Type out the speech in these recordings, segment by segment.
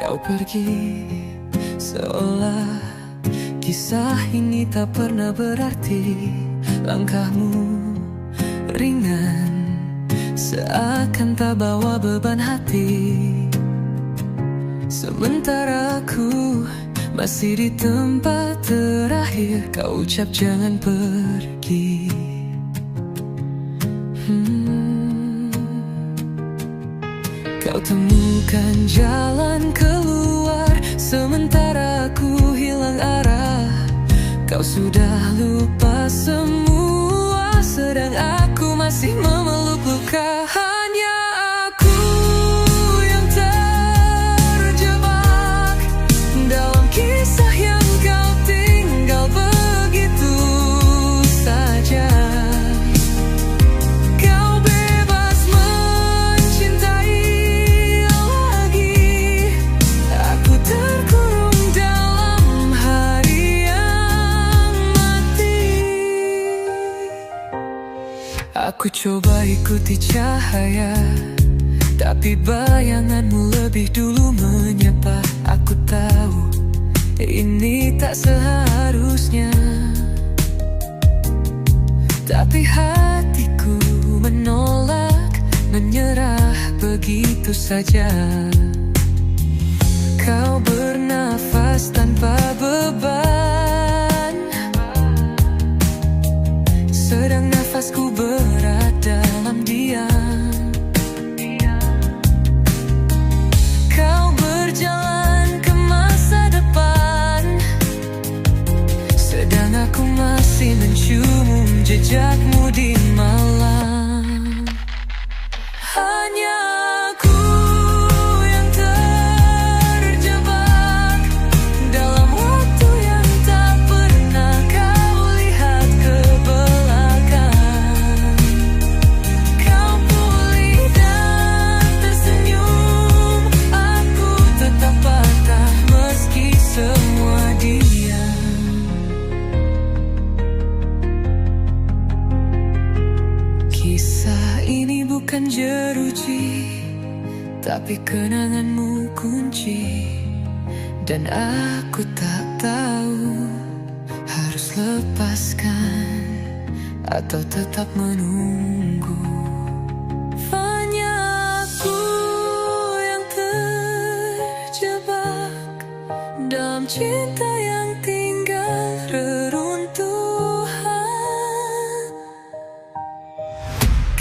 Kau pergi seolah kisah ini tak pernah berarti. Langkahmu ringan, seakan tak bawa beban hati. Sementara aku masih di tempat terakhir kau ucap jangan pergi. Kau temukan jalan keluar, sementara aku hilang arah. Kau sudah lupa semua, sedang aku masih memeluk luka. Hanya aku yang terjebak dalam kisah yang kau tinggal begitu saja. Kau bebas mencintai lagi, aku terkurung dalam hari yang mati. Aku coba ikuti cahaya, tapi bayanganmu lebih dulu menyapa. Aku tahu ini tak seharusnya, tapi hatiku menolak, menyerah begitu saja. Kau bernafas tanpa beban, sedang nafasku berat dalam diam. Kau berjalan ke masa depan, sedang aku masih mencium jejakmu di malam. Hanya aku yang terjebak dalam waktu yang tak pernah kau lihat ke belakang. Kau pulih dan tersenyum, aku tetap patah meski semua diam. Kisah ini bukan jeruji, tapi kenanganmu kunci. Dan aku tak tahu harus lepaskan atau tetap menunggu. Hanya aku yang terjebak dalam cinta yang tinggal reruntuhan.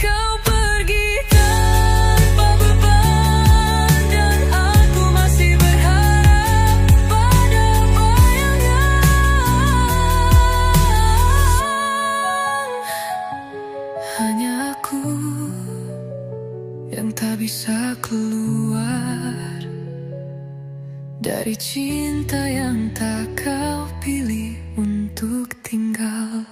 Kau pergi tanpa beban, dan aku masih berharap pada bayangan. Hanya aku yang tak bisa keluar dari cinta yang tak kau pilih untuk tinggal.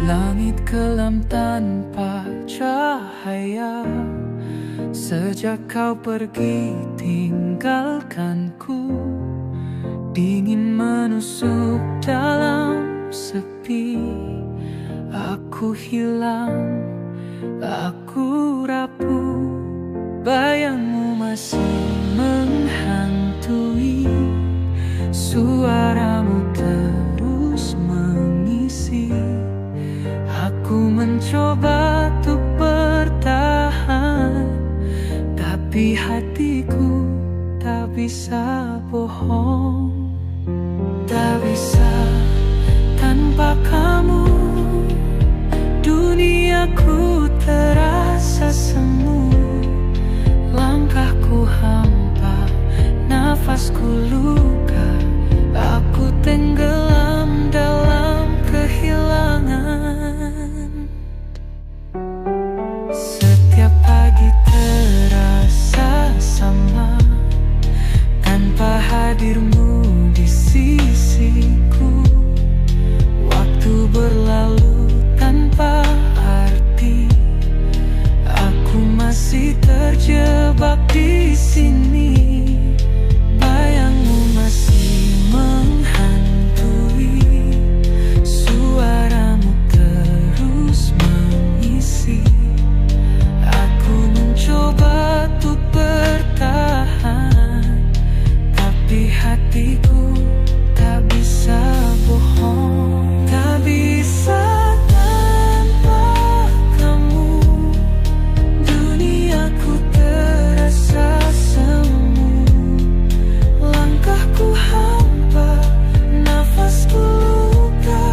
Langit kelam tanpa cahaya, sejak kau pergi tinggalkanku. Dingin menusuk dalam sepi, aku hilang, aku rapuh. Bayangmu masih menghantui, suaramu terus mengisi. Aku mencoba untuk bertahan, tapi hatiku tak bisa bohong. Tak bisa tanpa kamu, duniaku terasa semu. Langkahku hampa, nafasku luka, aku tenggelam dalam kehilangan. Setiap pagi terasa sama tanpa hadirmu di sisiku. Waktu berlalu hatiku tak bisa bohong, tak bisa tanpa kamu. Duniaku terasa semu, langkahku hampa, nafasku luka.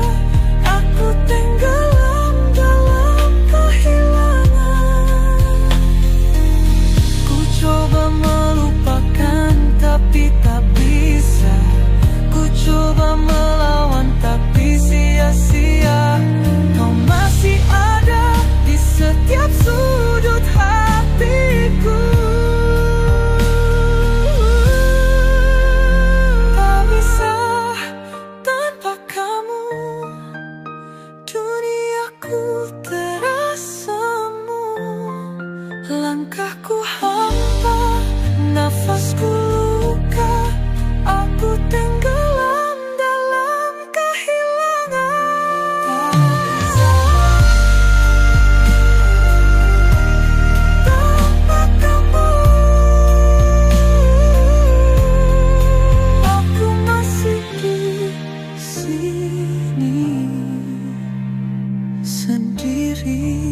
Aku tenggelam dalam kehilangan. Ku coba melupakan tapi tak bisa. Ku coba melawan tapi sia-sia. Kau masih ada di setiap sudut hatiku. Tak bisa tanpa kamu. Duniaku terasa semu, langkahku hampa, nafasku luka. Aku tenggelam dalam kehilangan. Tak bisa tanpa kamu. Aku masih di sini sendiri.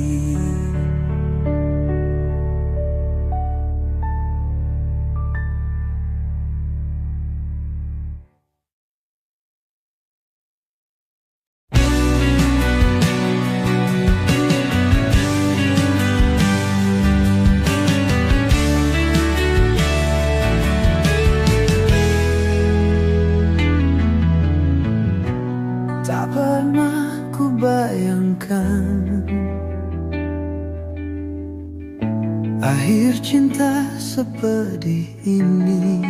Tak pernah ku bayangkan akhir cinta sepedih ini.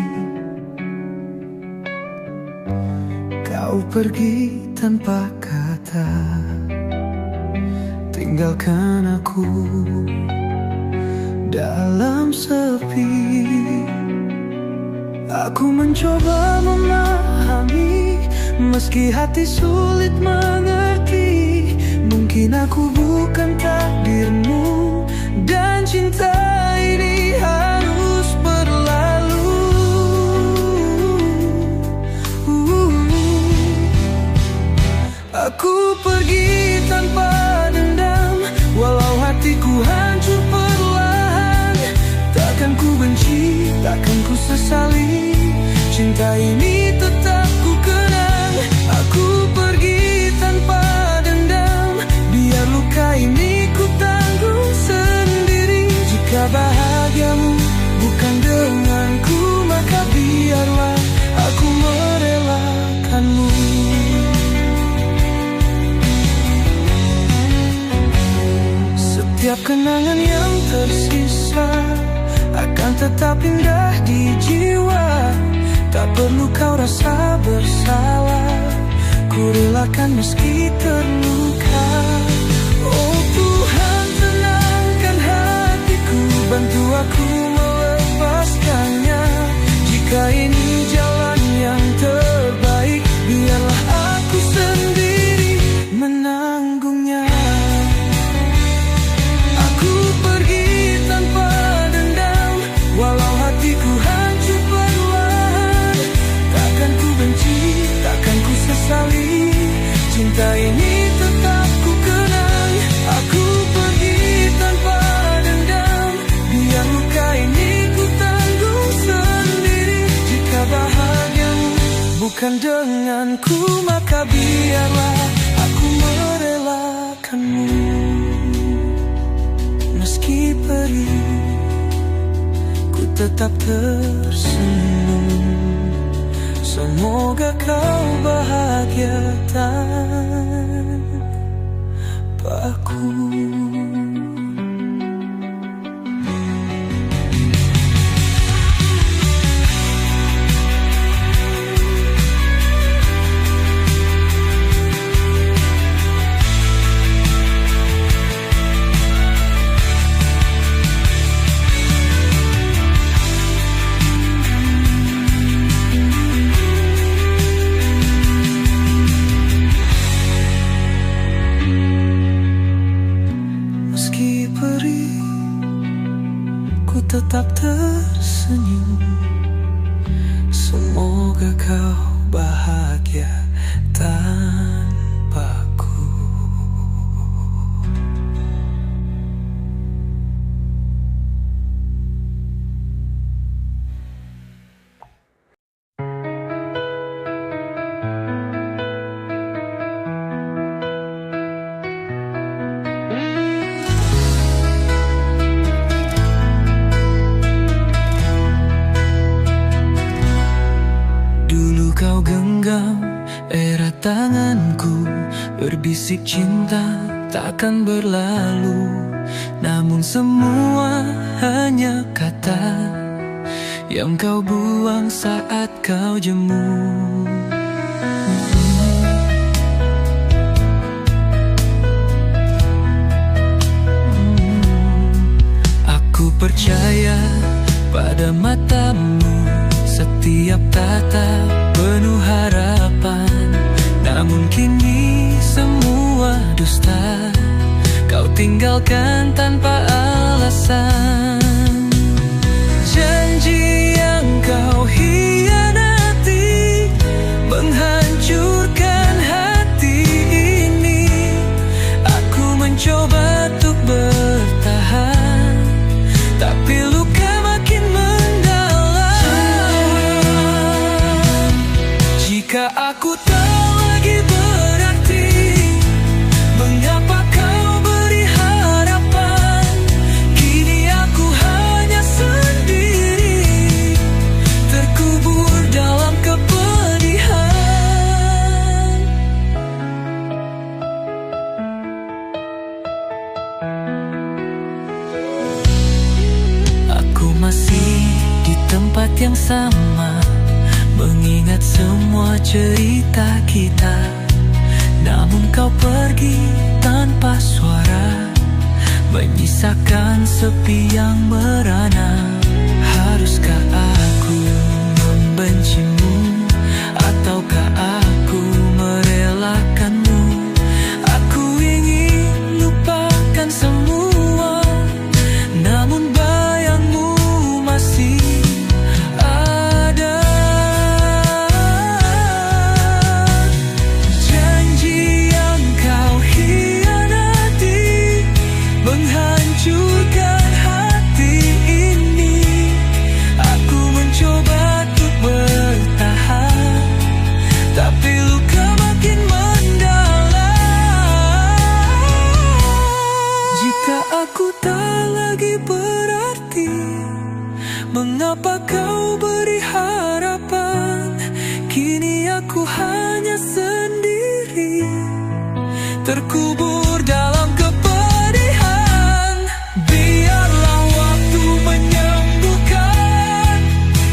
Kau pergi tanpa kata, tinggalkan aku dalam sepi. Aku mencoba memahami, meski hati sulit mengerti. Mungkin aku bukan takdirmu, dan cinta ini harus berlalu. Aku pergi tanpa dendam, walau hatiku hancur perlahan. Takkan ku benci, takkan ku sesali, cinta ini tetap ku kenang. Aku pergi tanpa dendam, biar luka ini ku tanggung sendiri. Jika bahagiamu bukan denganku, maka biarlah aku merelakanmu. Setiap kenangan yang tersisa akan tetap indah di jiwa. Tak perlu kau rasa bersalah, ku relakan meski terluka. Oh Tuhan, tenangkan hatiku, bantu aku melepaskannya. Jika ini jalan yang terbaik, biarlah aku sendiri menanggungnya. Aku pergi tanpa dendam, walau hatiku hancur perlahan. Takkan ku benci, takkan ku sesali, cinta ini tetap ku kenang. Aku pergi tanpa dendam, biar luka ini ku tanggung sendiri. Jika bahagiamu bukan denganku, maka biarlah aku merelakanmu. Meski perih, ku tetap tersenyum. Semoga kau bahagia tanpaku. Maukah kau bahagia tanpaku? Dulu kau genggam erat tanganku, berbisik cinta takkan berlalu. Namun semua hanya kata yang kau buang saat kau jemu. Aku percaya pada matamu, setiap tatap penuh harapan. Namun kini semua dusta, kau tinggalkan tanpa alasan. Janji yang kau hianati menghancurkan hati ini. Aku mencoba untuk bertahan, tapi luka makin mendalam. Jika aku tak lagi berarti, mengapa kau beri harapan? Kini aku hanya sendiri, terkubur dalam kepedihan. Aku masih di tempat yang sama, mengingat semua cerita kita. Namun kau pergi tanpa suara, menyisakan sepi yang merana. Haruskah aku membencimu, ataukah aku merelakanmu? Aku ingin lupakan semua, namun bayangmu masih ada. Janji yang kau hianati menghancurkan hati ini. Aku mencoba untuk bertahan, tapi luka makin mendalam. Jika aku tak lagi berarti, mengapa kau beri harapan? Kini aku hanya sendiri, terkubur dalam kepedihan. Biarlah waktu menyembuhkan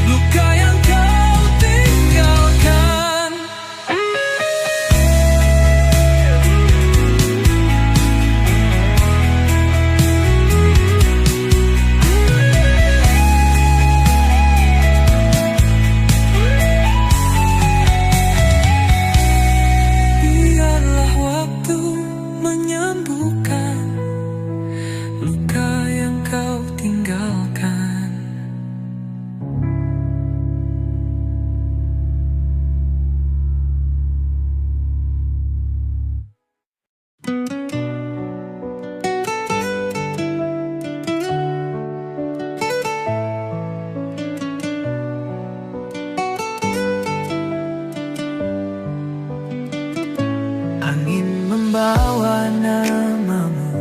luka yang kau tinggalkan. Biarlah waktu menyembuhkan luka yang kau tinggalkan. Angin membawa namamu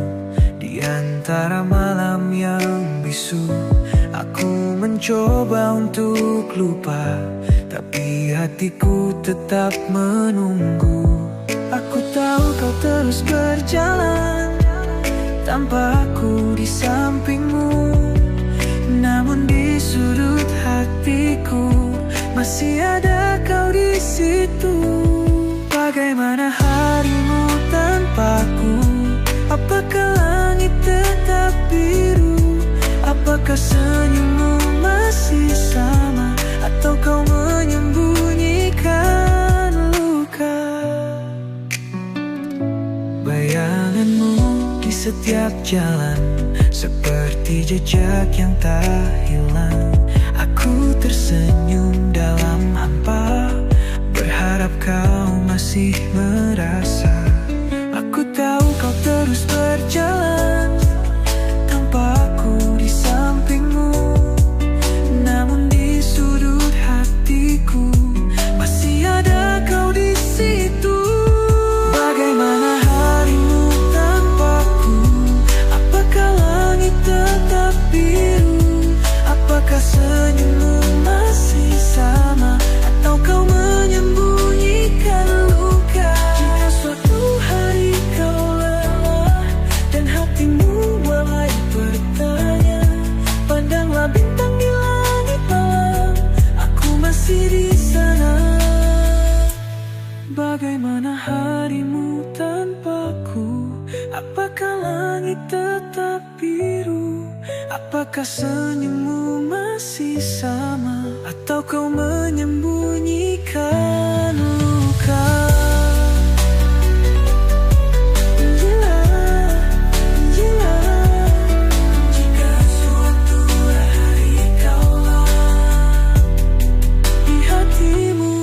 di antara malam yang bisu. Aku mencoba untuk lupa, tapi hatiku tetap menunggu. Aku tahu kau terus berjalan tanpa aku di sampingmu. Namun di sudut hatiku masih ada kau di situ. Bagaimana harimu tanpaku? Apakah langit tetap biru? Apakah senyummu masih sama? Atau kau menyembunyikan luka? Bayanganmu di setiap jalan, seperti jejak yang tak hilang. Aku tersenyum dalam hampa, Bagaimana harimu tanpaku? Apakah langit tetap biru? Apakah senyummu masih sama? Atau kau menyembunyikan luka? Jika suatu hari kaulah di hatimu.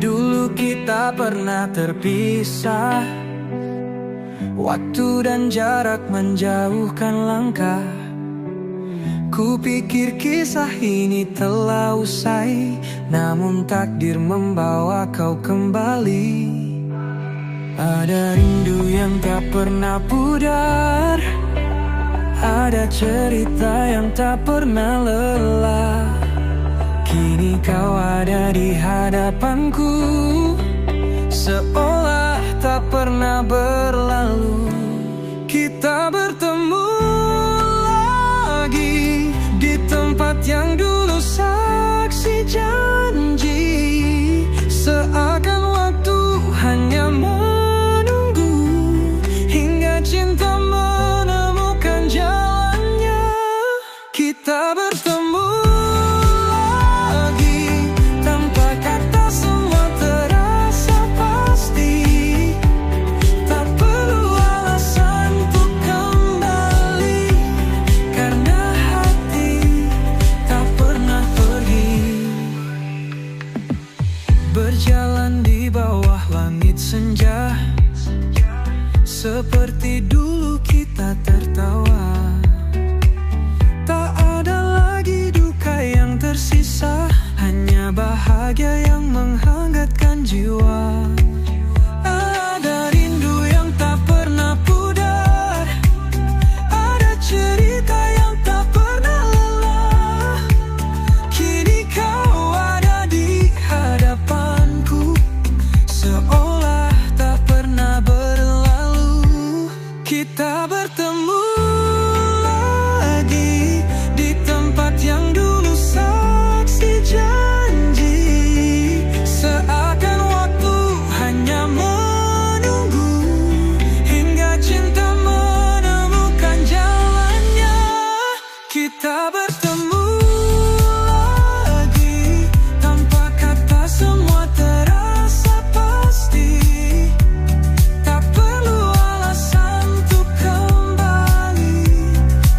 Dulu kita pernah terpisah, waktu dan jarak menjauhkan langkah. Kupikir kisah ini telah usai, namun takdir membawa kau kembali. Ada rindu yang tak pernah pudar, ada cerita yang tak pernah lelah. Kini kau ada di hadapanku, seolah tak pernah berlalu. Kita bertemu lagi di tempat yang dulu saksi janji. Seakan waktu hanya menunggu hingga cinta menemukan jalannya. Kita bertemu berjalan di bawah langit senja, seperti dulu kita tertawa. Tak ada lagi duka yang tersisa, hanya bahagia yang menghangatkan jiwa. Ada rindu yang tak pernah pudar, ada cerita yang tak pernah lelah. Kini kau ada di hadapanku, seolah tak pernah berlalu. Kita bertemu lagi di tempat yang dulu saksi janji. Seakan waktu hanya menunggu hingga cinta menemukan jalannya. Kita bertemu lagi tanpa kata, semua terasa pasti. Tak perlu alasan untuk kembali,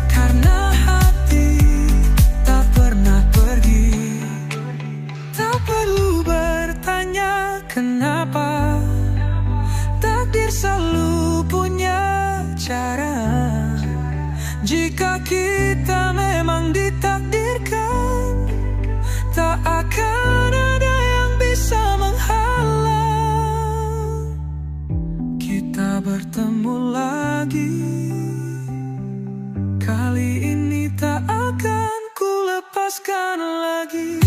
karena hati tak pernah pergi. Tak perlu bertanya kenapa, takdir selalu punya cara. Jika kita memang ditakdirkan, tak akan ada yang bisa menghalang. Kita bertemu lagi, kali ini tak akan ku lepaskan lagi.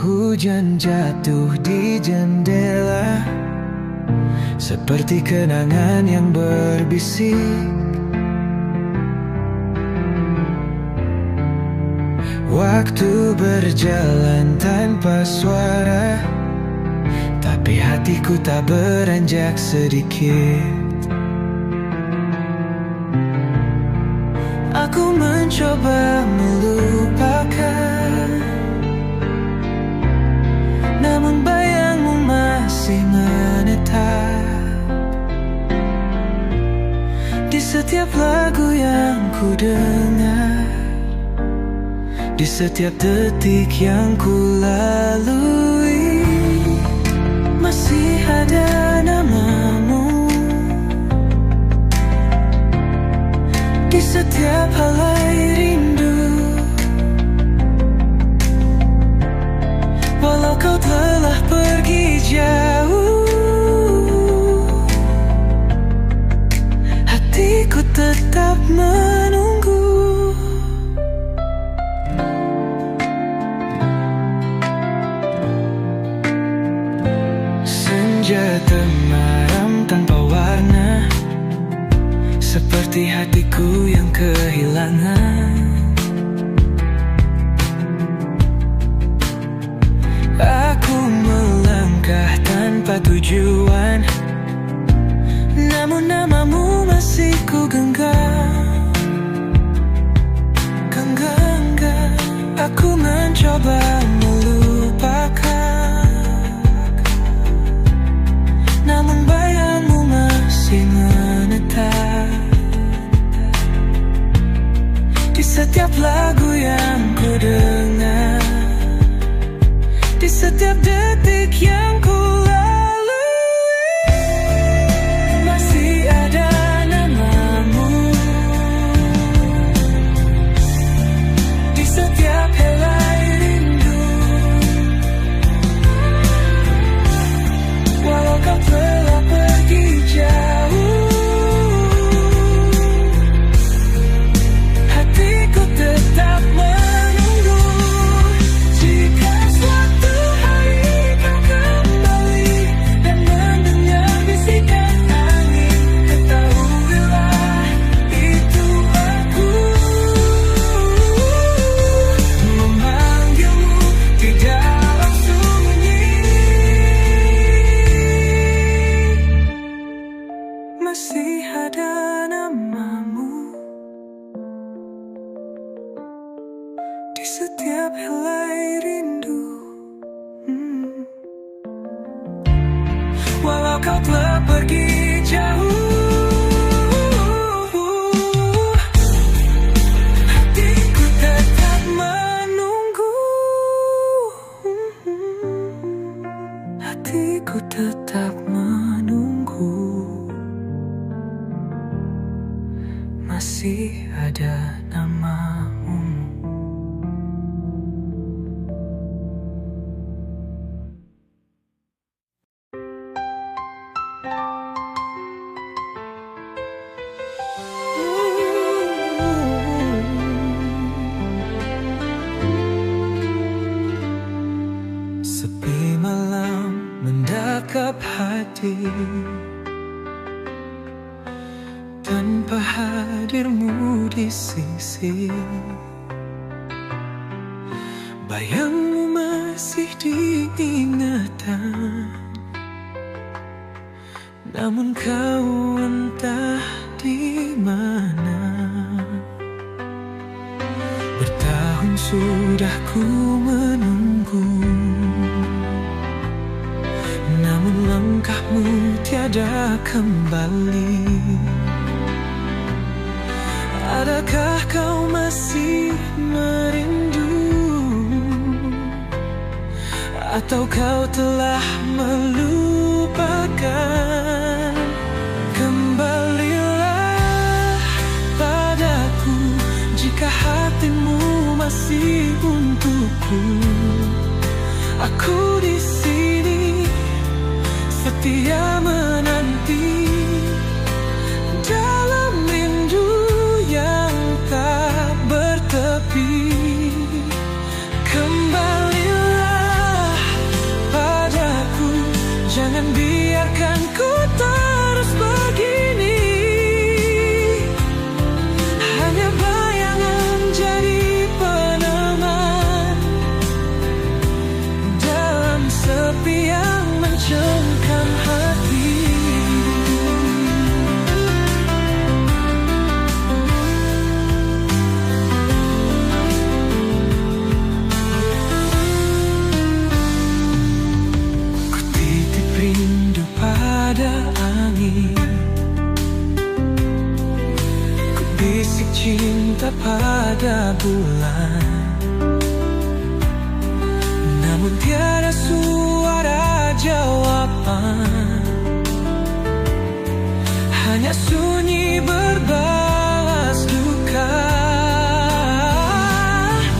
Hujan jatuh di jendela, seperti kenangan yang berbisik. Waktu berjalan tanpa suara, tapi hatiku tak beranjak sedikit. Aku mencoba melupakan, namun bayangmu masih menetap di setiap lagu yang ku dengar, di setiap detik yang ku lalui. Masih ada namamu di setiap helai rindu. Walau kau telah pergi jauh, hatiku tetap menunggu. Senja temaram tanpa warna, seperti hatiku yang kehilangan. Aku melangkah tanpa tujuan, namun namamu masih ku genggam. Aku mencoba melupakan, namun bayangmu masih menetap di setiap lagu yang ku dengar, di setiap detik yang ku lalui. Masih ada namamu di setiap helai rindu. Walau kau telah pergi jauh, hatiku tetap menunggu. Jika suatu hari kau kembali dan mendengar bisikan angin, ketahuilah itu aku memanggilmu di dalam sunyi. Masih ada namamu di setiap helai rindu. Walau kau telah pergi jauh, hatiku tetap menunggu. Hatiku tetap menunggu. Masih ada namamu. Sepi malam mendekap hati, tanpa hadirmu di sisi. Bayangmu masih diingatan, namun kau entah di mana. Bertahun sudah ku menunggu, namun langkahmu tiada kembali. Adakah kau masih merindu, atau kau telah melupakan? Kembalilah padaku jika hatimu masih untukku. Aku di sini setia menanti dalam rindu yang tak bertepi. Kembalilah padaku, jangan biarkan ku cinta pada bulan, namun tiada suara jawaban. Hanya sunyi berbalas duka.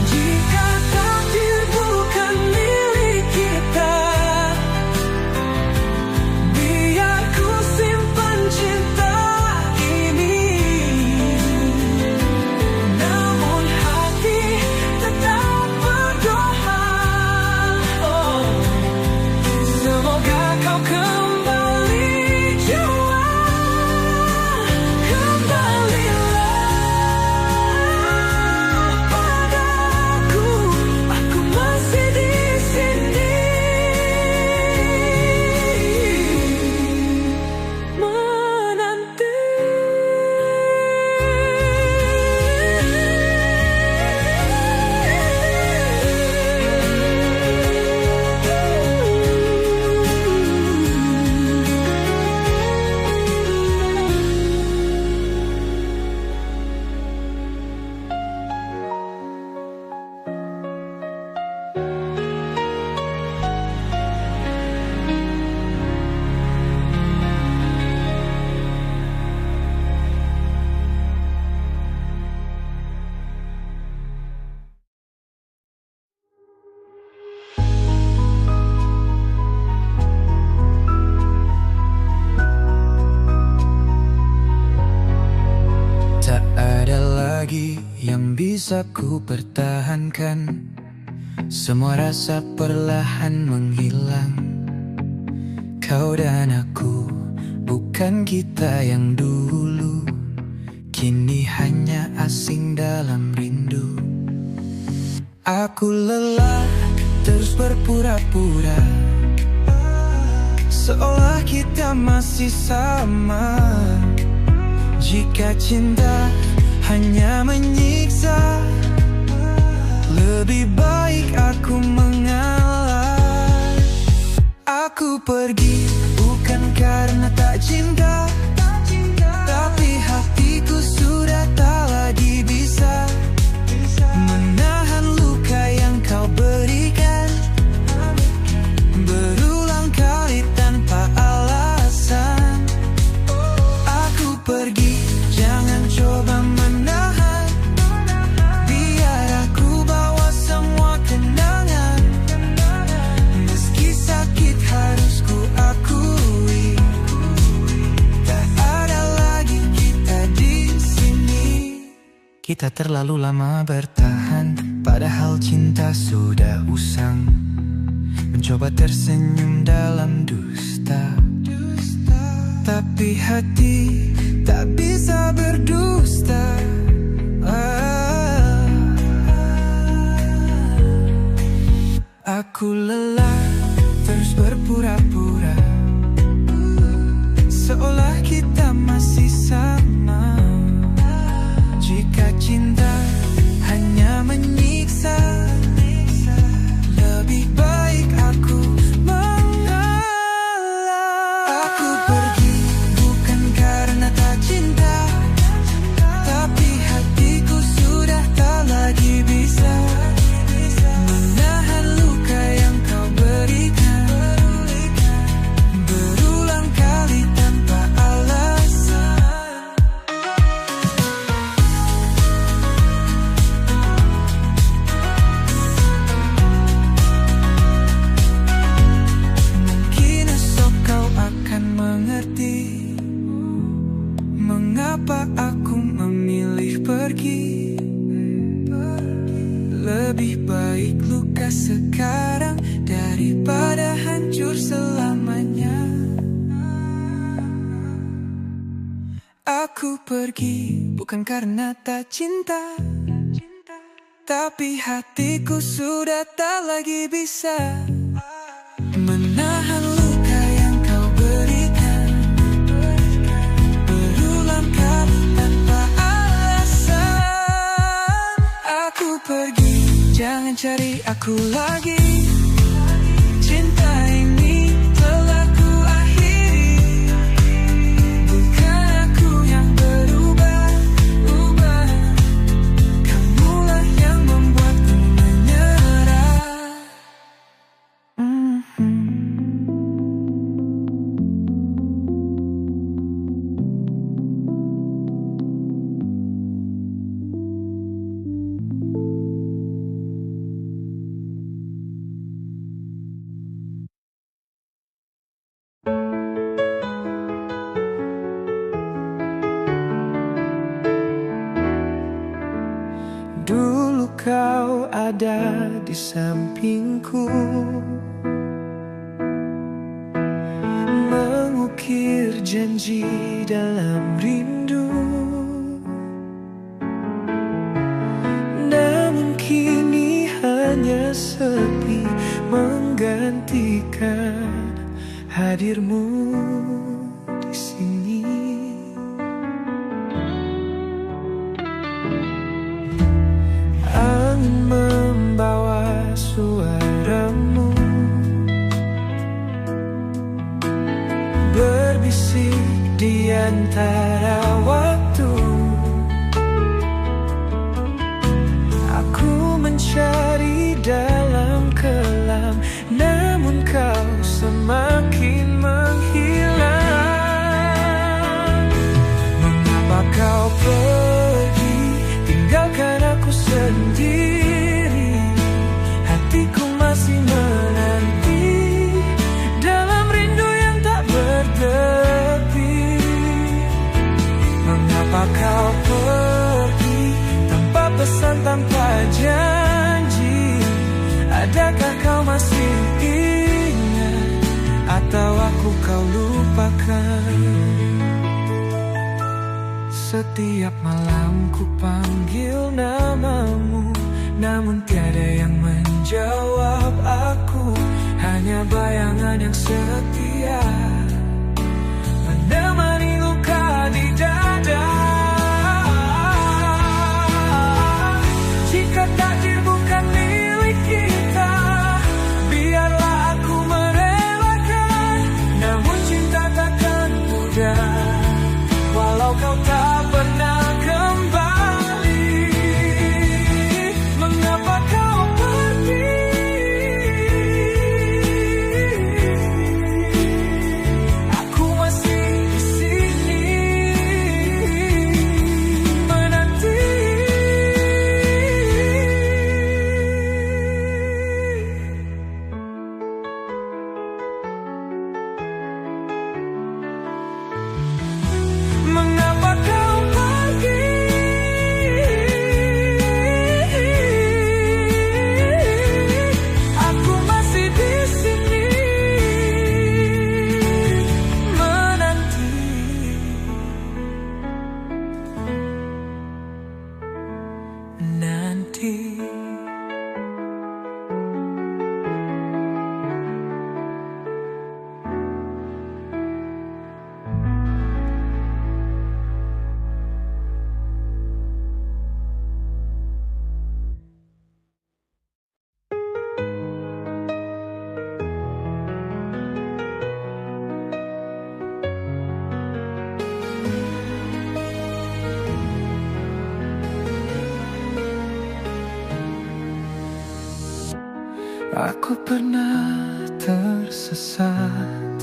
Jika takdir bukan milik kita, biar ku simpan cinta ini. Namun hati tetap berdoa, oh, semoga kau kembali jua. Yang bisa ku pertahankan, semua rasa perlahan menghilang. Kau dan aku bukan kita yang dulu, kini hanya asing dalam rindu. Aku lelah terus berpura-pura, seolah kita masih sama. Jika cinta hanya menyiksa, lebih baik aku mengalah. Aku pergi bukan karena tak cinta, tapi hatiku sudah tak lagi bisa menahan luka yang kau berikan. Berulang kali tanpa alasan. Aku pergi, jangan coba menahan. Biar aku bawa semua kenangan. Meski sakit harus ku akui, tak ada lagi kita di sini. Kita terlalu lama bertahan, padahal cinta sudah usang. Mencoba tersenyum dalam dusta, tapi hati tak bisa berdusta. Aku lelah terus berpura-pura, seolah kita masih sama. Jika cinta hanya menyiksa, lebih baik aku mengalah. Aku pergi bukan karena tak cinta, tapi hatiku sudah tak lagi bisa menahan luka yang kau berikan. Berulang kali tanpa alasan. Mungkin esok kau akan mengerti mengapa aku memilih pergi. Lebih baik luka sekarang daripada hancur selamanya. Aku pergi bukan karena tak cinta, tapi hatiku sudah tak lagi bisa menahan luka yang kau berikan. Berulang kali tanpa alasan. Aku pergi, jangan cari aku lagi. Cinta ini telah ku akhiri. Bukan aku yang berubah. ada di sampingku, mengukir janji dalam rindu. Namun kini hanya sepi menggantikan hadirmu di sini. Angin membawa suaramu, berbisik di antara waktu. Aku mencari dalam kelam, namun kau semakin menghilang. Mengapa kau pergi, tinggalkan aku sendiri? Hatiku masih menanti dalam rindu yang tak bertepi. Mengapa kau pergi tanpa pesan, tanpa janji? Adakah kau masih ingat, atau aku kau lupakan? Setiap malam ku panggil namamu, namun tiada yang menjawab aku. Hanya bayangan yang setia menemani luka di dada. Jika takdir bukan milik kita, biarlah aku merelakan. Namun cinta takkan mudah, walau kau tak pernah kembali. Mengapa kau pergi? Aku masih di sini menanti. Mengapa kau pergi? Aku masih di sini menanti. Nanti. Aku pernah tersesat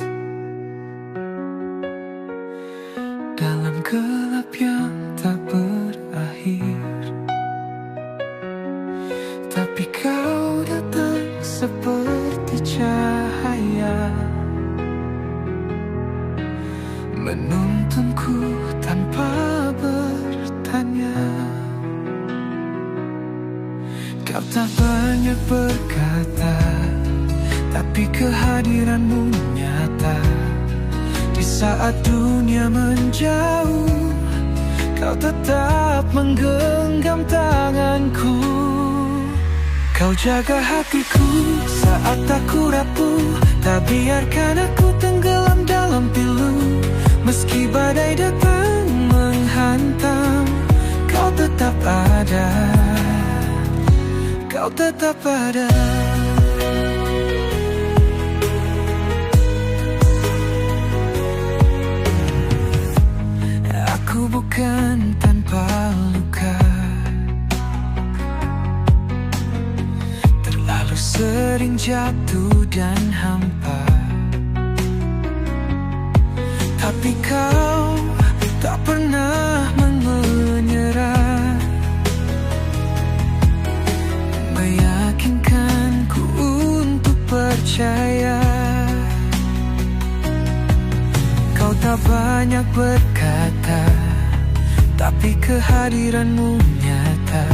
dalam gelap yang tak berakhir, tapi kau datang seperti cahaya, menuntunku tanpa bertanya. Kau tak banyak berkata, tapi kehadiranmu nyata. Di saat dunia menjauh, kau tetap menggenggam tanganku. Kau jaga hatiku saat aku rapuh, tak biarkan aku tenggelam dalam pilu. Meski badai datang menghantam, kau tetap ada. Kau tetap ada. Aku bukan tanpa luka, terlalu sering jatuh dan hampa. Tapi kau tak pernah menyerah, meyakinkanku untuk percaya. Kau tak banyak berkata, tapi kehadiranmu nyata.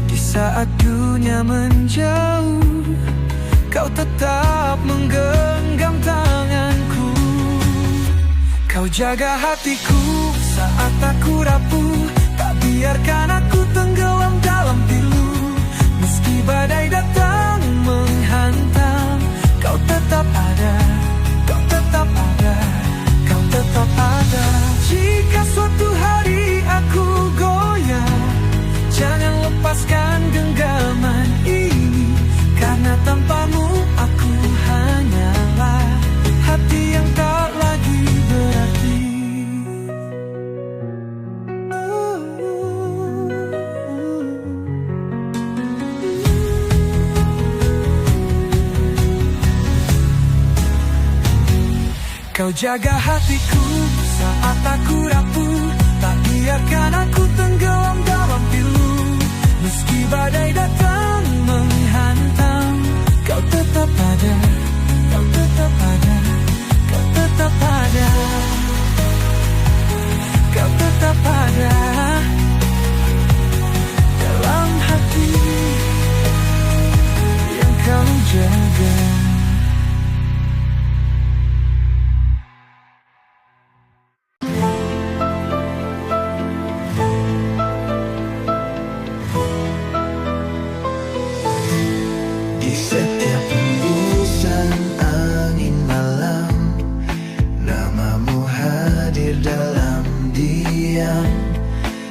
Di saat dunia menjauh, kau tetap menggenggam tanganku. Kau jaga hatiku saat aku rapuh, tak biarkan aku tenggelam dalam pilu. Meski badai datang menghantam, kau tetap ada, kau tetap ada, kau tetap ada. Jika suatu hari aku goyah, jangan lepaskan genggaman ini, karena tanpamu aku hanyalah hati yang tak lagi berarti. Kau jaga hatiku saat aku rapuh, tak biarkan aku tenggelam dalam pilu. Meski badai datang menghantam, kau tetap ada, kau tetap ada, kau tetap ada, kau tetap ada dalam hati yang kau jaga.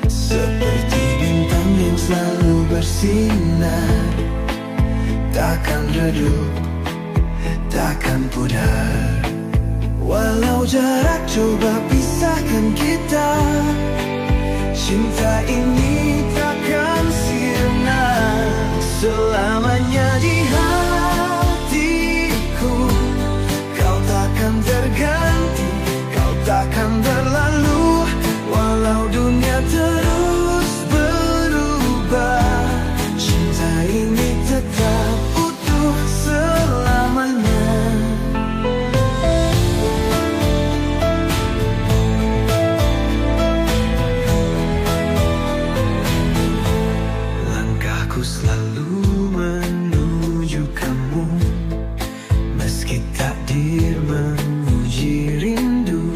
Seperti bintang yang selalu bersinar, takkan redup, takkan pudar. Walau jarak coba pisahkan kita, cinta ini takkan sirna. Selamanya di hatiku, kau takkan terganti, kau takkan berlalu. Walau dunia terus berubah, cinta ini tetap utuh selamanya. Langkahku selalu menuju kamu, meski takdir menguji rindu.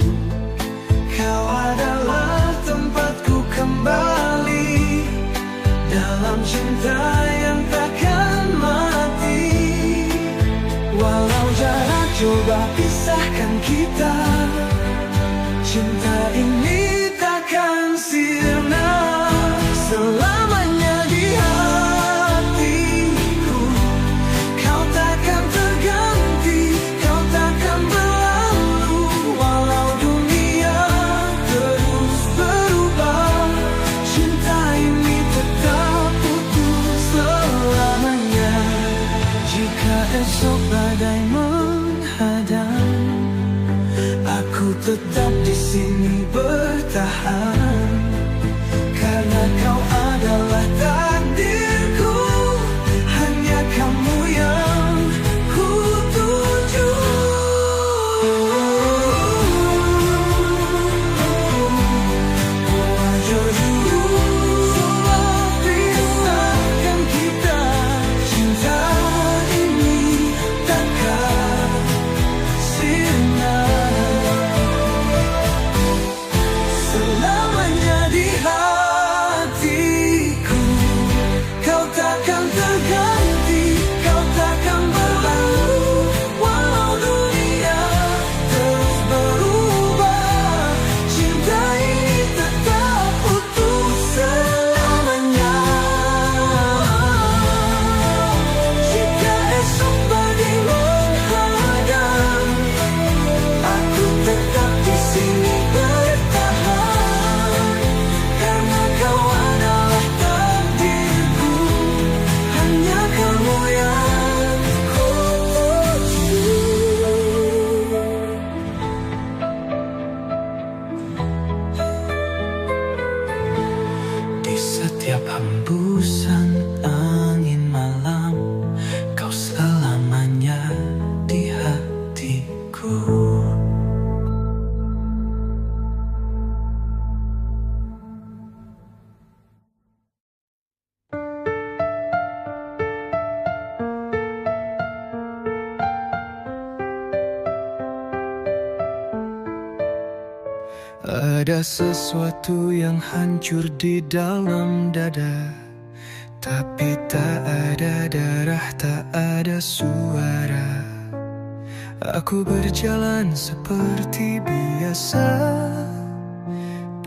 Kau adalah tempatku kembali dalam cinta yang takkan mati. Walau jarak coba pisahkan kita, cinta ini takkan sirna. Selamanya di hatiku, kau takkan terganti, kau takkan berlalu. Walau dunia terus berubah, cinta ini tetap utuh selamanya. Jika esok badai menghadang, aku tetap di sini bertahan, karena kau adalah takdirku, hanya kamu yang ku tuju. Wajar jua pisahkan kita, cinta ini takkan sirna. Selamanya di hatiku, kau takkan terganti, kau takkan berlalu. Walau dunia terus berubah, cinta ini tetap utuh selamanya. Jika esok badai menghadang, aku tetap di sini bertahan, karena kau adalah takdirku, hanya kamu yang ku tuju. Di setiap hembusan angin malam, kau selamanya di hatiku. Ada sesuatu yang hancur di dalam dada, tapi tak ada darah, tak ada suara. Aku berjalan seperti biasa,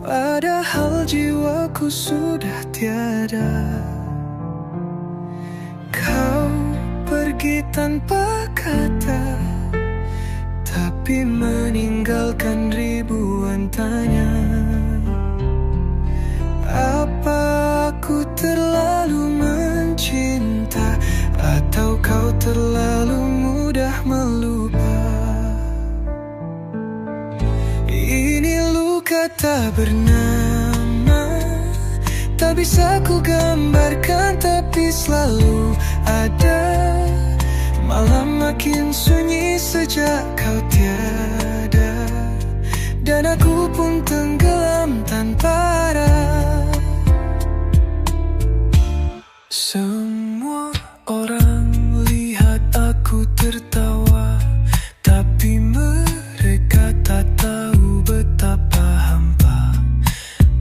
padahal jiwaku sudah tiada. Kau pergi tanpa kata, tapi meninggalkan ribuan tanya. Apa aku terlalu mencinta, atau kau terlalu mudah melupa? Ini luka tak bernama, tak bisa ku gambarkan, tapi selalu ada. Malam makin sunyi sejak kau tiada, dan aku pun tenggelam tanpa arah. Semua orang lihat aku tertawa, tapi mereka tak tahu betapa hampa.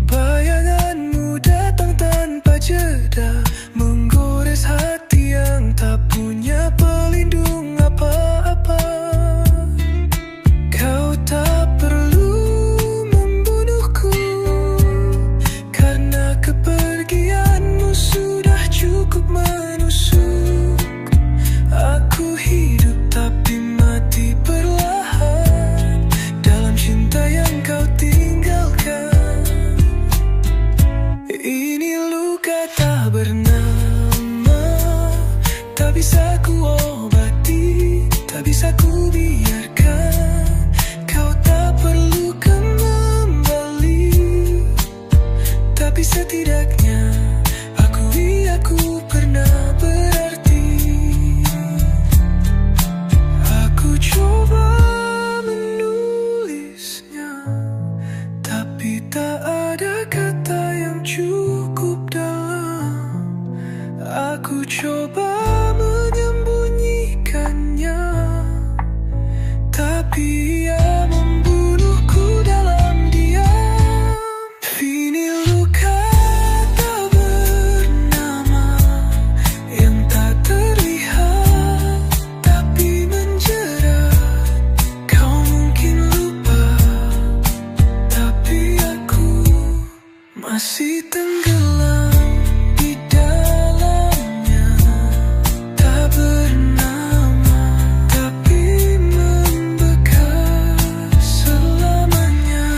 Bayanganmu datang tanpa jeda, menggores hati yang tak punya pelindung apa-apa. Kau tak perlu membunuhku, karena kepergianmu sudah cukup menusuk. Aku hidup tapi mati perlahan dalam cinta yang kau tinggalkan. Ini luka tak bernama, tak bisa ku obati, tak bisa ku biarkan. Kau tak perlu kembali, tapi setidaknya akui aku pernah berarti. Aku coba menulisnya, tapi tak ada kata yang cukup dalam. Aku coba menyembunyikannya, tapi ia membunuhku dalam diam. Ini luka tak bernama yang tak terlihat, tapi menjerat. Kau mungkin lupa, tapi aku masih tenggelam di dalamnya. Tak bernama, tapi membekas selamanya.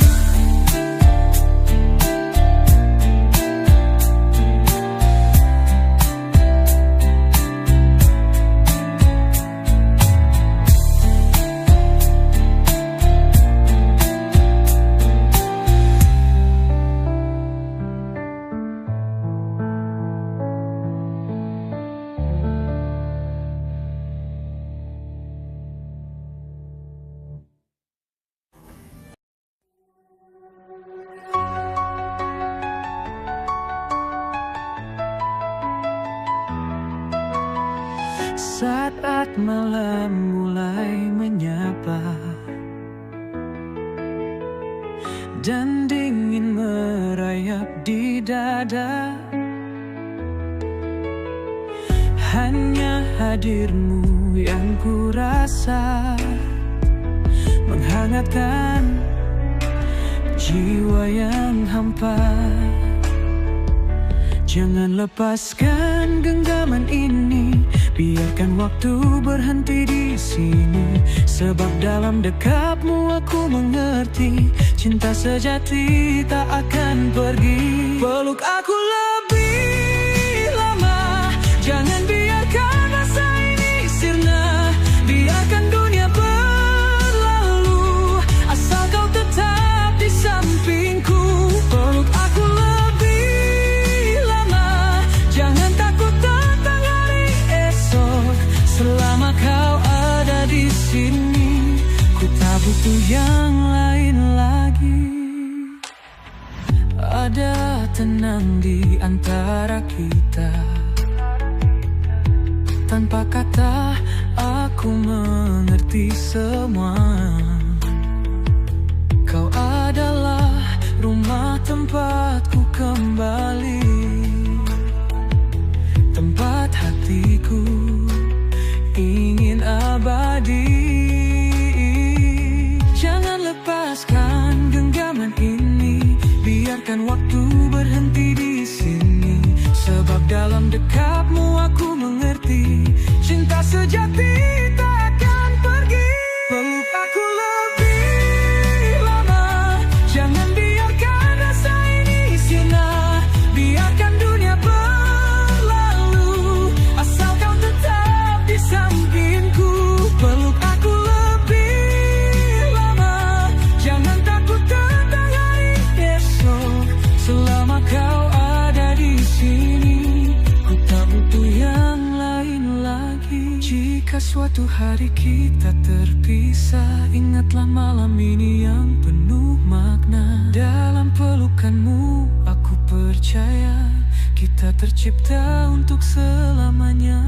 Saat malam mulai menyapa dan dingin merayap di dada, hanya hadirmu yang ku rasa menghangatkan jiwa yang hampa. Jangan lepaskan genggaman ini, biarkan waktu berhenti di sini. Sebab dalam dekapmu aku mengerti, cinta sejati tak akan pergi. Peluk aku lebih lama, jangan biarkan rasa ini sirna. Biarkan dunia berlalu, asal kau tetap di sampingku. Peluk aku lebih lama, jangan takut tentang hari esok. Selama kau ada di sini, ku tak butuh yang lain lagi. Ada tenang di antara kita, tanpa kata aku mengerti semua. Kau adalah Waktu hari kita terpisah, ingatlah malam ini yang penuh makna. Dalam pelukanmu aku percaya kita tercipta untuk selamanya.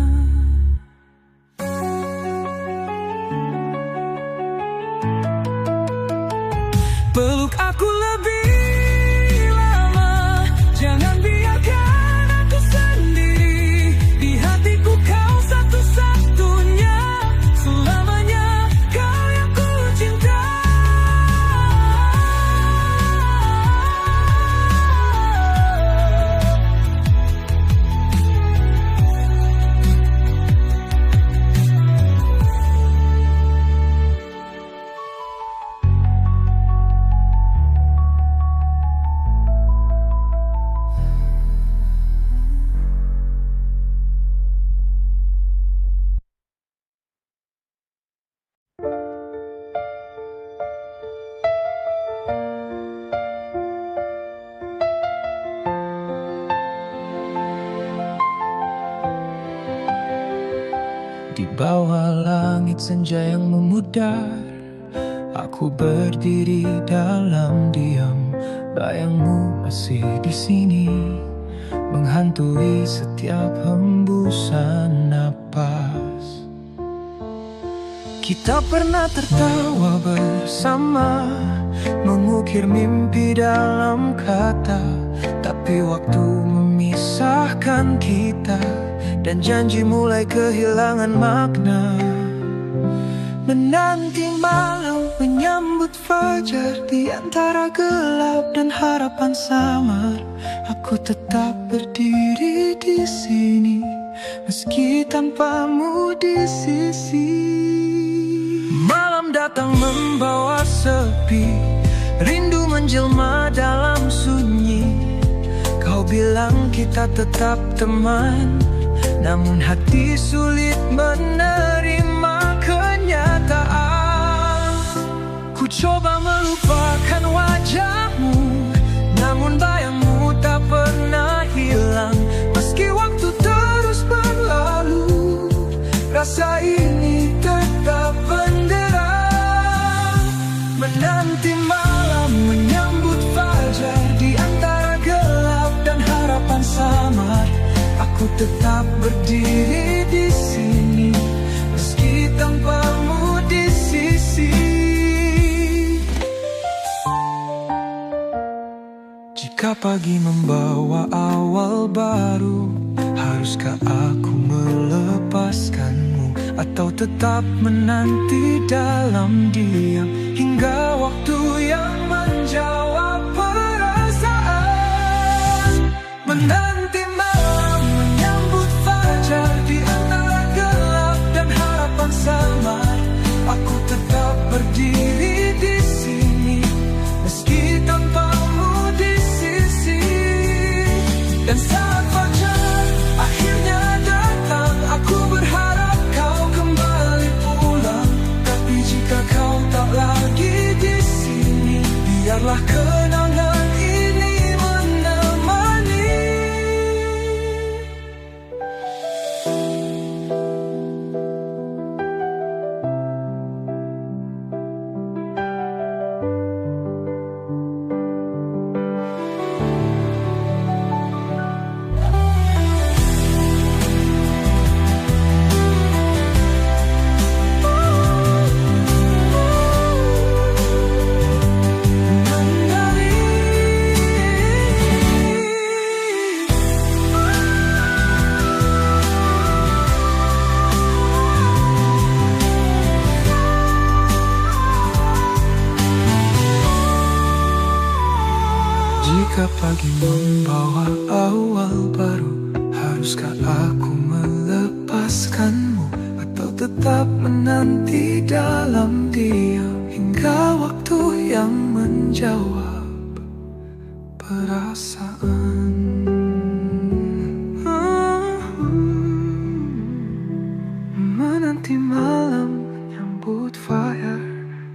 Peluk aku lebih lama, jangan biarkan aku sendiri. Di hatiku kau satu-satunya, selamanya kau yang ku cinta. Di bawah langit senja yang memudar, aku berdiri dalam diam. Bayangmu masih di sini, menghantui setiap hembusan napas. Kita pernah tertawa bersama, mengukir mimpi dalam kata. Tapi waktu memisahkan kita, dan janji mulai kehilangan makna. Menanti malam menyambut fajar, di antara gelap dan harapan samar. Aku tetap berdiri di sini, meski tanpamu di sisi. Malam datang membawa sepi, rindu menjelma dalam sunyi. Kau bilang kita tetap teman, namun hati sulit menerima kenyataan. Ku coba melupakan wajahmu, namun bayangmu tak pernah hilang. Meski waktu terus berlalu, rasa ini tetap menderang. Menanti malam menyambut fajar, di antara gelap dan harapan samar. Aku tetap berdiri di sini, meski tanpamu di sisi. Jika pagi membawa awal baru, haruskah aku melepaskanmu, atau tetap menanti dalam diam hingga waktu yang menjawab perasaan. Menanti malam menyambut fajar, di antara gelap dan harapan samar. Aku tetap berdiri di sini, meski tanpamu di sisi. Dan saat fajar akhirnya datang, aku berharap kau kembali pulang. Tapi jika kau tak lagi di sini, biarlah kenangan ini menemani. Jika pagi membawa awal baru, haruskah aku melepaskanmu, atau tetap menanti dalam diam hingga waktu yang menjawab perasaan. Menanti malam menyambut fire,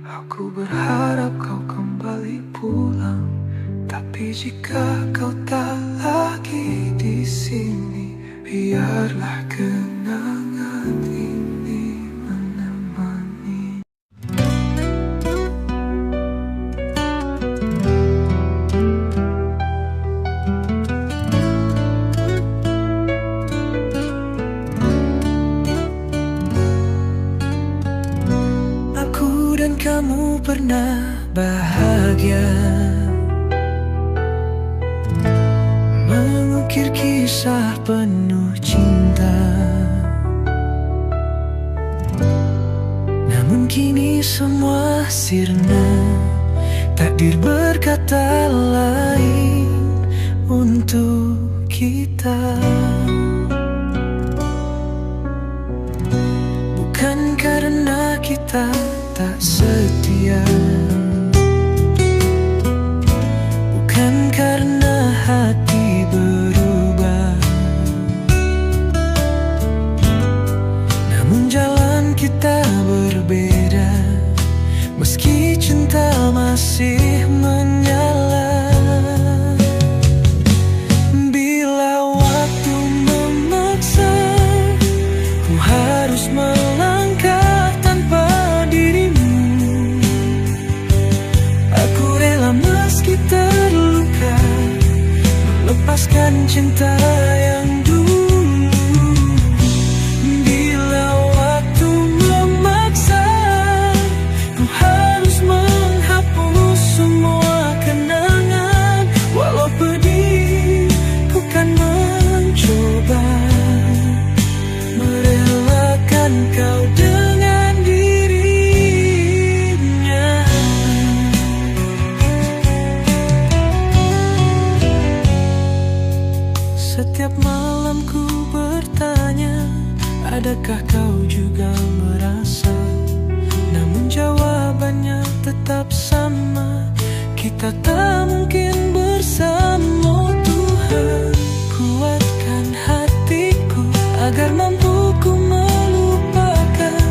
aku berharap kau kembali pulang. Tapi jika kau tak lagi di sini, biarlah kenangan ini bahagia, mengukir kisah penuh cinta. Namun kini semua sirna, takdir berkata lain untuk kita. Bukan karena kita tak setia, bukan karena hati berubah, namun jalan kita berbeda. Meski cinta masih menyala, bila waktu memaksa, ku harus melangkah tanpa dirimu. Aku rela meski terluka, melepaskan cinta yang dulu. Bila waktu memaksa, ku harus menghapus semua kenangan. Walau pedih, ku kan mencoba merelakan kau dengan dirinya. Setiap malam ku bertanya, adakah kau juga merasa? Namun jawabannya tetap sama, kita tak mungkin bersama. Tuhan, kuatkan hatiku agar mampu ku melupakan.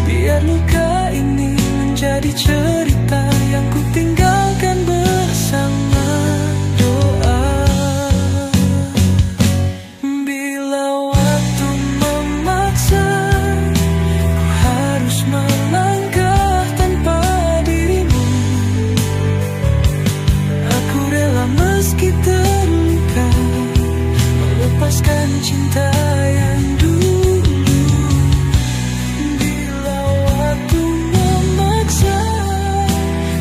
Biar luka ini menjadi cerita yang ku tinggalkan bersama doa. Bila waktu memaksa, ku harus melangkah tanpa dirimu. Aku rela meski terluka, melepaskan cinta yang dulu. Bila waktu memaksa,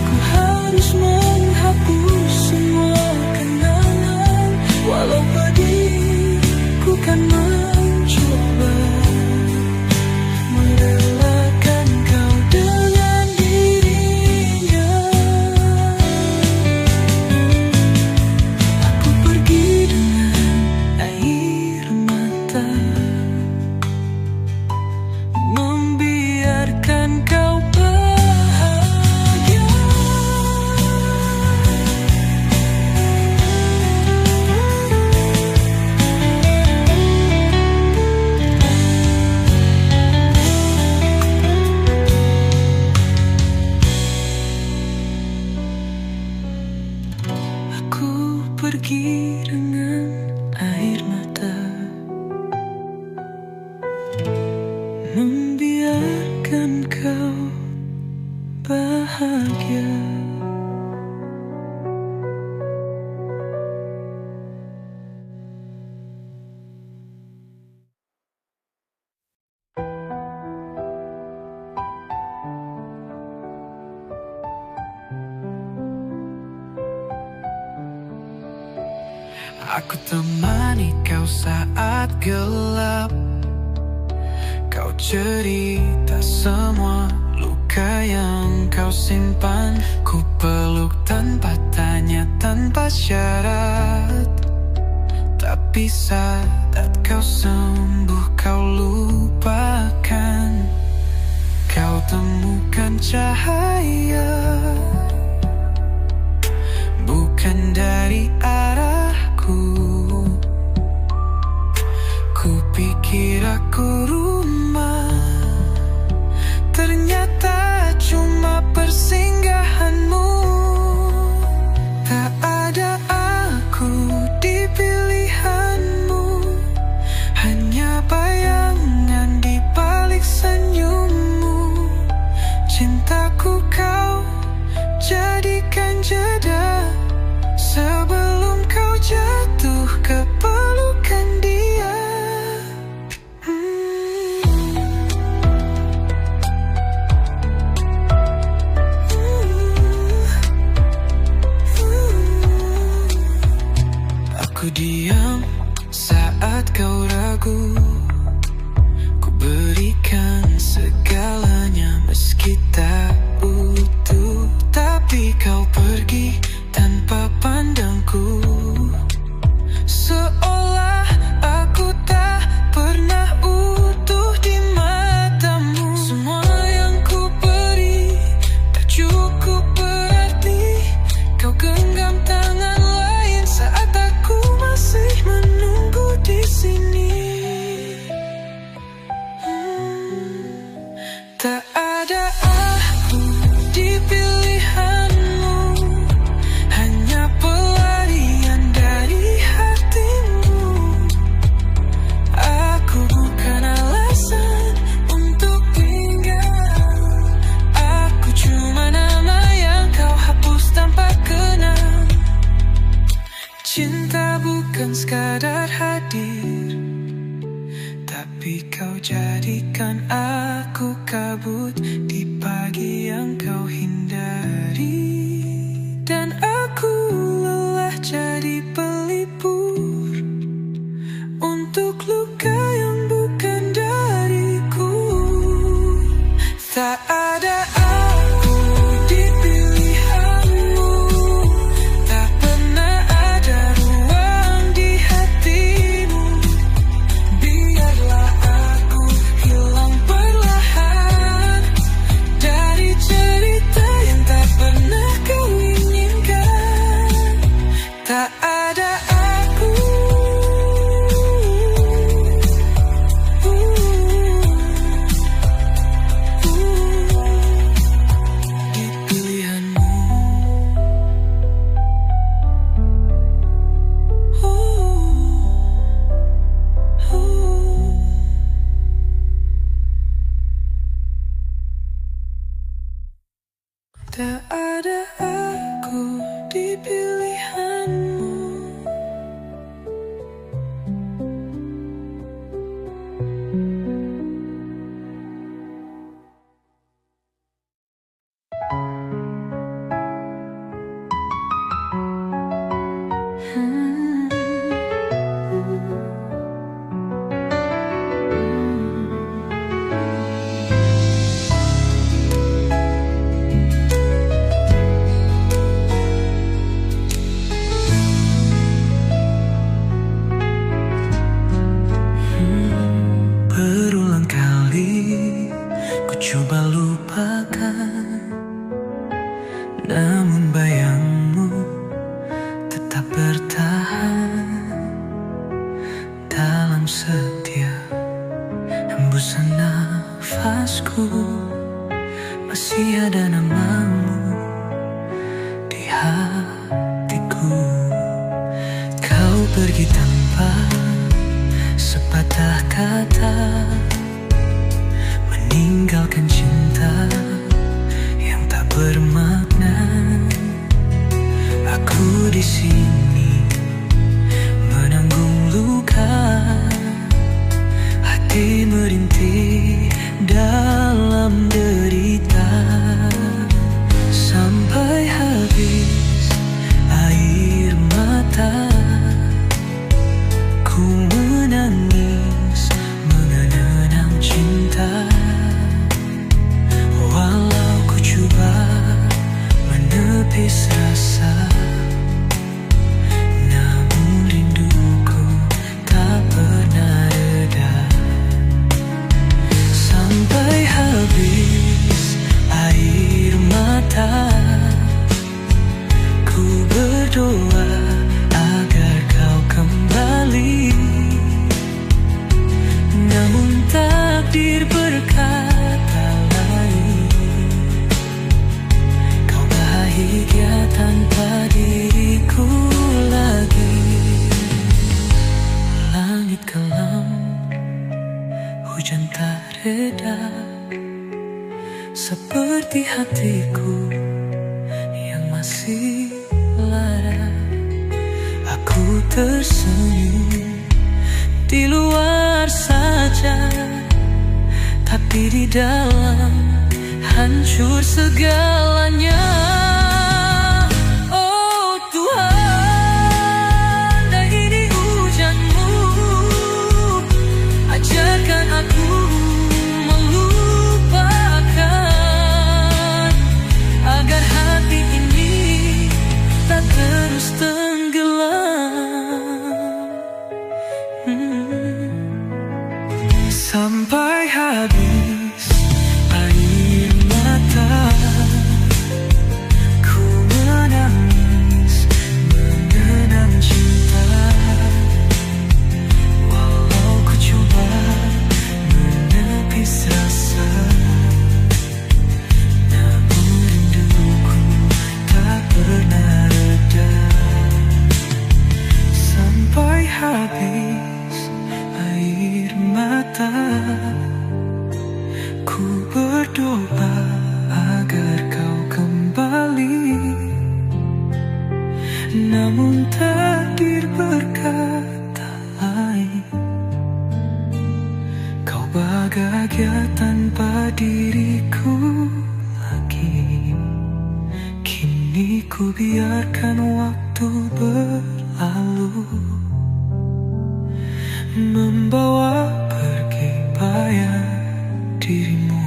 ku harus menghapus semua kenangan. Walau pedih, ku kan mencoba merelakan kau dengan dirinya. Aku pergi dengan air mata, membiarkan kau bahagia. Aku pergi dengan air mata, membiarkan kau bahagia. Aku temani kau saat gelap, kau cerita semua luka yang kau simpan. Ku peluk tanpa tanya, tanpa syarat. Tapi saat kau sembuh, kau lupakan. Kau temukan cahaya, bukan dari arahku. Ku pikir aku rumah, ternyata cuma persinggahanmu. Tak ada aku di pilihanmu, hanya bayangan di balik senyummu. Cintaku kau jadikan jeda sebelum kau jatuh ke pelukan dia. diam saat kau ragu. Ku berikan segalanya meski tak butuh. Tapi kau pergi tanpa pandangku, seolah aku tak pernah utuh di matamu. Semua yang ku beri tak cukup berarti. Kau genggam tangan lain saat aku masih menunggu di sini. Tak ada aku di pilihanmu, hanya pelarian dari hatimu. Aku bukan alasan untuk tinggal. Aku cuma nama yang kau hapus tanpa kenal. Cinta bukan sekadar hadir, tapi kau jadikan aku kabut di pagi yang kau hindari. Dan aku lelah jadi pelipur untuk luka yang bukan dariku. Tak ada aku di pilihanmu, tak pernah ada ruang di hatimu. Biarlah aku hilang perlahan dari cerita yang tak pernah kau inginkan. Tak ada aku di pilihanmu. Tak ada aku di pilihanmu. Berulang kali ku coba lupakan, namun bayangmu tetap bertahan dalam setiap hembusan nafasku. Masih ada namamu di hatiku. Kau pergi tanpa sepatah kata, meninggalkan cinta yang tak bermakna. Aku di sini menanggung luka, hati merintih dalam derita. Sampai habis air mata, ku menangis mengenang cinta. Walau ku coba menepis rasa, namun rinduku tak pernah reda. Sampai habis air mata, ku berdoa agar kau kembali. Namun takdir berkata lain. Kau bahagia tanpa diriku lagi. Langit kelam, hujan tak reda, seperti hatiku yang masih lara. Aku tersenyum di luar saja, tapi di dalam hancur segalanya. Oh Tuhan, dah ini namun takdir berkata lain. Kau bahagia tanpa diriku lagi. Kini ku biarkan waktu berlalu, membawa pergi bayang dirimu.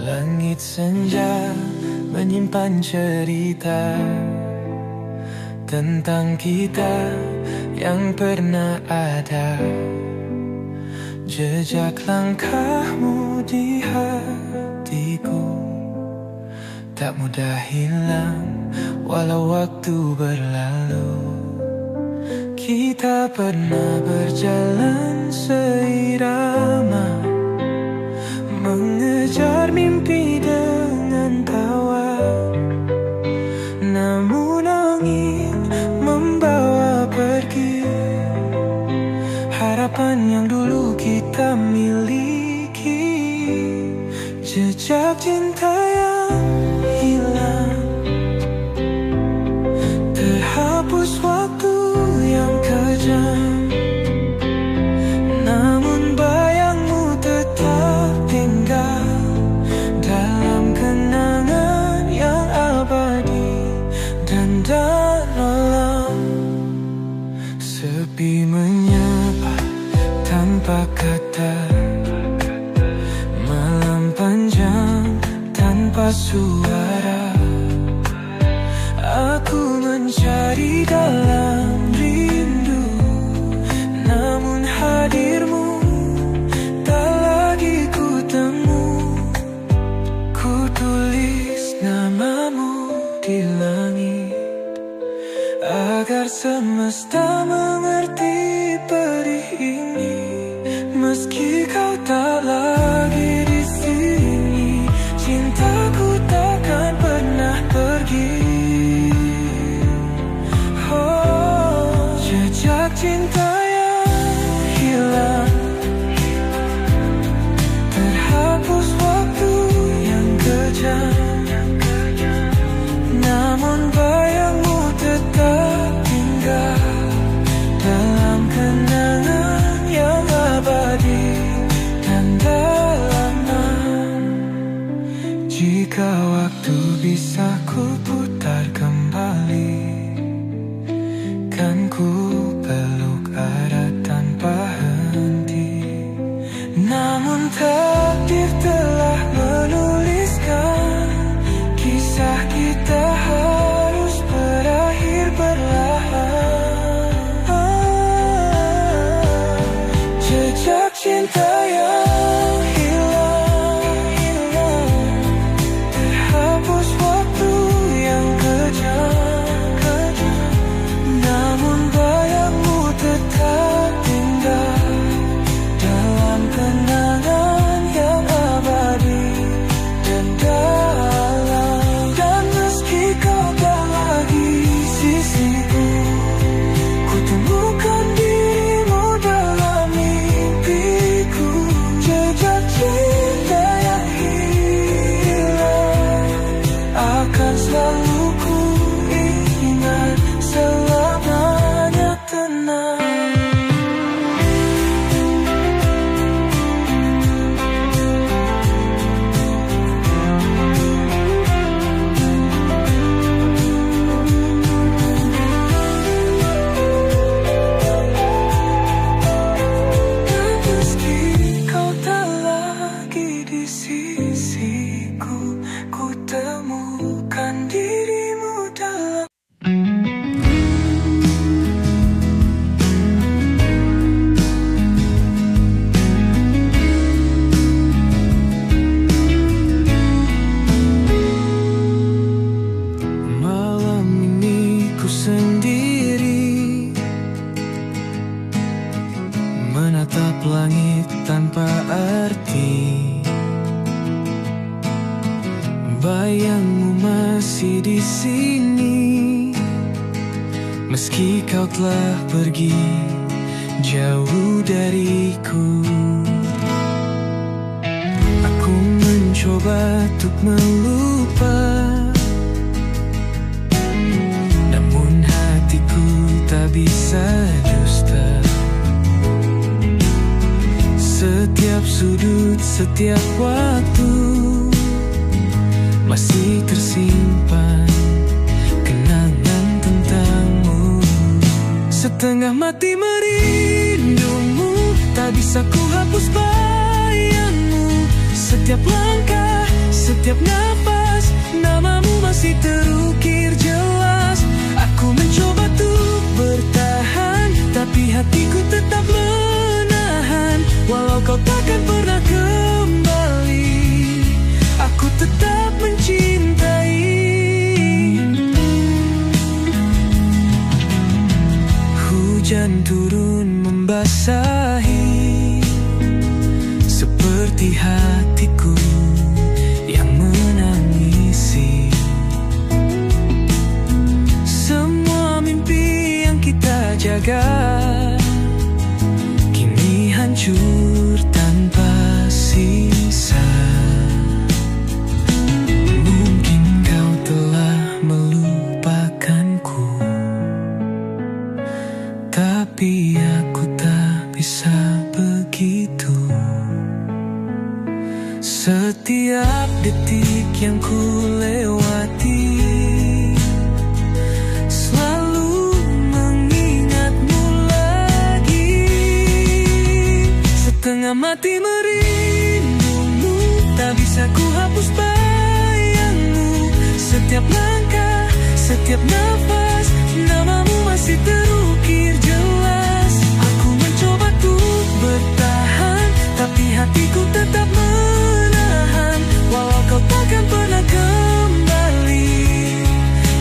Langit senja menyimpan cerita tentang kita yang pernah ada. Jejak langkahmu di hatiku tak mudah hilang walau waktu berlalu. Kita pernah berjalan seirama, mengejar mimpi dengan tawa, namun angin membawa pergi harapan yang dulu kita miliki. Jejak cinta yang hilang, terhapus waktu yang kejam, namun bayangmu tetap tinggal dalam kenangan yang abadi dan dalam. Sepi menyapa tanpa kata, malam panjang tanpa suara. Aku mencari dalam rindu, namun hadirmu tak lagi ku temu. Ku tulis namamu di langit agar semesta mengerti pedih ini. Meski kau tak lagi di sini, cintaku takkan pernah pergi. Oh, jejak cinta yang hilang, terhapus waktu yang kejam, namun bayangmu tetap tinggal dalam kenangan yang abadi dan dalam. Jika waktu bisa ku putar kembali, kan ku peluk erat tanpa henti. Namun takdir telah menuliskan kisah kita harus berakhir perlahan. Jejak cinta yang hilang, terhapus waktu yang kejam, namun bayang telah pergi jauh dariku. Aku mencoba untuk melupa, namun hatiku tak bisa dusta. Setiap sudut, setiap waktu masih tersimpan kenangan tentangmu. Setengah mati merindumu, tak bisa ku hapus bayangmu. Setiap langkah, setiap nafas, namamu masih terukir jelas. Aku mencoba untuk bertahan, tapi hatiku tetap menahan. Walau kau takkan pernah kembali, aku tetap mencintai. Hujan turun membasahi seperti hatiku yang menangisi. Semua mimpi yang kita jaga kini hancur tanpa sisa. Mungkin kau telah melupakanku, tapi aku tak bisa begitu. Setiap detik yang ku lewati selalu mengingatmu lagi. Setengah mati merindumu, tak bisa ku hapus bayangmu. Setiap langkah, setiap nafas, namamu masih terukir jelas. Aku mencoba untuk bertahan, tapi hatiku tetap menahan. Walau kau takkan pernah kembali,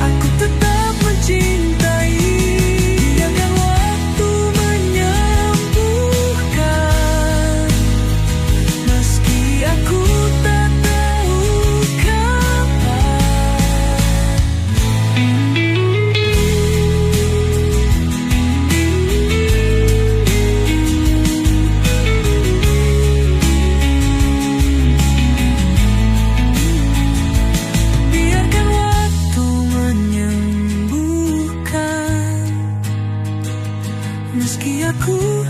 aku tetap mencintai. Biarkan waktu menyembuhkan, meski aku tak tahu meski aku